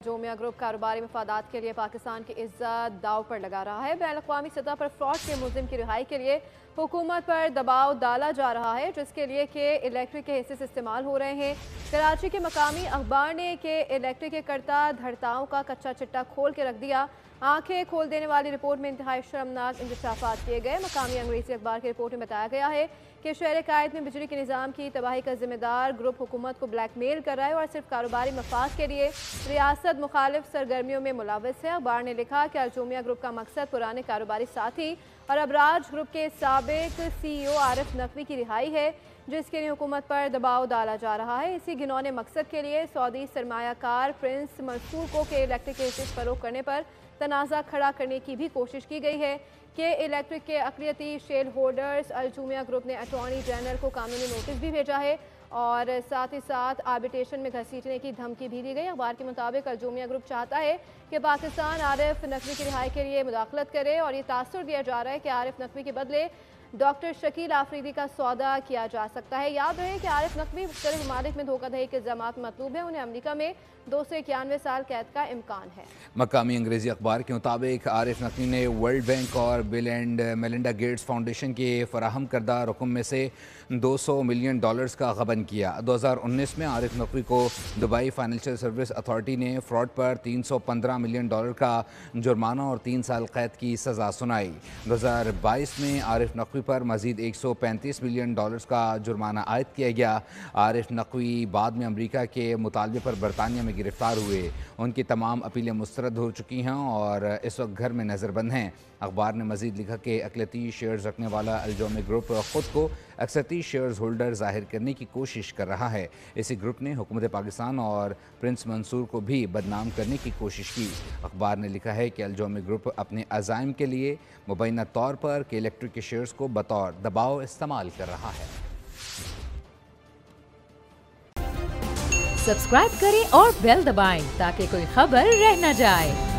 जोमिया group कारोबारी मफादात के लिए पाकिस्तान की इज्जत दाव पर लगा रहा है। बैनुल-अक़वामी सतह पर फ्रॉड के मुलजिम की रिहाई के लिए हुकूमत पर दबाव डाला जा रहा है, जिसके लिए के इलेक्ट्रिक के हिस्से इस्तेमाल हो रहे हैं। कराची के मकामी अखबार ने के इलेक्ट्रिक के करता धरताओं का कच्चा चिट्टा खोल के रख दिया। आंखें खोल देने वाली रिपोर्ट में इंतहाई शर्मनाक इंकशाफात किए गए। मकामी अंग्रेजी अखबार की रिपोर्ट में बताया गया है कि शहर कायद में बिजली के निज़ाम की तबाही का जिम्मेदार ग्रुप हुकूमत को ब्लैकमेल कर रहा है और सिर्फ कारोबारी मफाद के लिए रियासत मुखालिफ सरगर्मियों में मुलव्वस है। अखबार ने लिखा कि अलजोमिया ग्रुप का मकसद पुराने कारोबारी साथी और अबराज ग्रुप के साबिक CEO आरिफ नकवी की रिहाई है, जिसके लिए हुकूमत पर दबाव डाला जा रहा है। इसी घिनौने मकसद के लिए सऊदी सरमायाकार प्रिंस मंसूर को के इलेक्ट्रिक के हिस्से फरोख्त करने पर तनाज़ा खड़ा करने की भी कोशिश की गई है। के इलेक्ट्रिक के अक़लियती शेयर होल्डर्स अलजोमिया ग्रुप ने अटॉर्नी जनरल को कानूनी नोटिस भी भेजा है और साथ ही साथ आर्बिट्रेशन में घसीटने की धमकी भी दी गई। अखबार के मुताबिक अलजोमिया ग्रुप चाहता है कि पाकिस्तान आरिफ नकवी की रिहाई के लिए मुदाखलत करे और ये तासुर दिया जा रहा है कि आरिफ नकवी के बदले डॉक्टर शकील आफरीदी का सौदा किया जा सकता है। याद रहे कि आरिफ नकवी मुख्तलिफ ममालिक में धोखाधड़ी के इल्ज़ामात मतलूब है। उन्हें अमरीका में 291 साल कैद का इम्कान है। मकामी अंग्रेजी अखबार के मुताबिक आरिफ नकवी ने वर्ल्ड बैंक और bill and Melinda Gates foundation के फराहम करदा रकम में से $200 मिलियन का गबन किया। 2019 में आरिफ नकवी को दुबई फाइनेंशियल सर्विस अथॉरिटी ने फ्रॉड पर $315 मिलियन का जुर्माना और 3 साल कैद की सज़ा सुनाई। 2022 में आरिफ नकवी पर मजीद $135 मिलियन का जुर्माना आयद किया गया। आरिफ नकवी बाद में अमरीका के मुतालबे पर बरतानिया में गिरफ्तार हुए। उनकी तमाम अपीलें मुस्तरद हो चुकी हैं और इस वक्त घर में नज़रबंद हैं। अखबार ने मजीद लिखा कि अक़लियती शेयर्स रखने वाला अलजोमिया ग्रुप ख़ुद को अक्सरती शेयर्स होल्डर ज़ाहिर करने की कोशिश कर रहा है। इसी ग्रुप ने हुकूमत पाकिस्तान और प्रिंस मंसूर को भी बदनाम करने की कोशिश की। अखबार ने लिखा है कि अलजोमिया ग्रुप अपने अज़ाइम के लिए मुबैना तौर पर के इलेक्ट्रिक के शेयर्स को बतौर दबाव इस्तेमाल कर रहा है। सब्सक्राइब करें और बेल दबाएं ताकि कोई खबर रह न जाए।